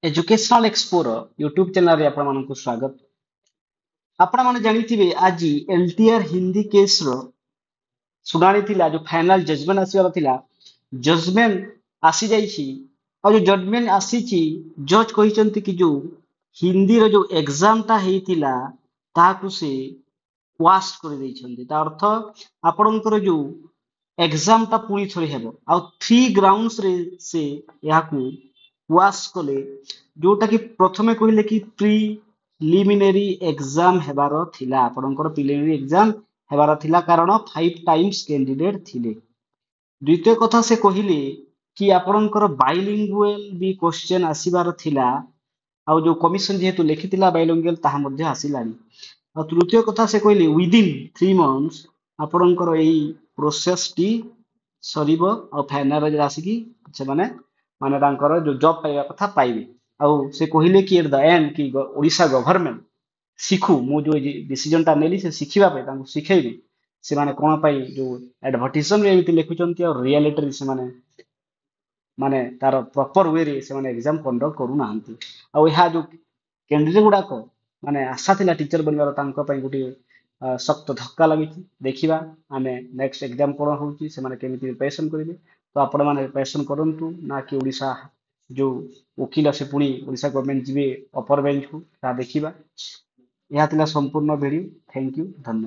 Educational एक्सपोर YouTube channel रे आपण मानक स्वागत। आपण माने जानिथिबे आज एलटीआर हिंदी केस रो सुनानी थिला जो फाइनल जजमेंट आसीबार थिला। जजमेंट आसी जाइछि और जो जजमेंट आसीछि जज कहिसंती कि जो हिंदी रो जो एग्जाम ता हेतिला ताकु से वास्ट कर दैछंती। ता अर्थ आपणकर जो एग्जाम ता पूरी थोड़ी हेबो आ थ्री ग्राउंड्स रे से याकू वाश कले जोटा कि प्रथमे कहले कि प्रिलिमिनरी एग्जाम हेबार थिला। आपणकर प्रिलिमिनरी एग्जाम हेबार थिला कारण 5 टाइम्स कैंडिडेट थिले। द्वितीय कथा से कहले कि आपणकर बाइलिंगुअल भी क्वेश्चन आसीबार थिला आ जो कमिशन जेहेतु लिखिथिला बाइलिंगुअल ताहा मध्ये आसिलानी। आ तृतीय कथा से कहले विदिन 3 मंथ्स आपणकर एई प्रोसेस टी सरीबो आ फाइनल रे आसीकी से माने तांकर जो जॉब पाइबा कथा पाइबे। आ से कहले कि एट द एंड कि ओडिशा गवर्नमेंट शिखु मु जो डिसीजन ता नेली से शिखिबा पे तांको शिखेबे से माने कोन पाई जो एडवर्टाइजमेंट रे एमिति लिखुचंती और रियलिटी रे से माने तार प्रॉपर वे रे से माने एग्जाम कंडक्ट करू नाहंती। आ यहा जो कैंडिडेट गुडा को माने आशा थिला टीचर बनबार तांको पई गुटी सख्त धक्का लगी। देखिबा आमे नेक्स्ट एग्जाम कोन होउची से माने केमिति प्रिपरेशन करिवे। तो आपण माने प्रिपरेशन करंतु ना कि ओडिशा जो वकील से पुणी ओडिशा गवर्नमेंट जीवे अपर बेंच को ता देखिबा। यह थिला संपूर्ण वीडियो। थैंक यू, धन्यवाद।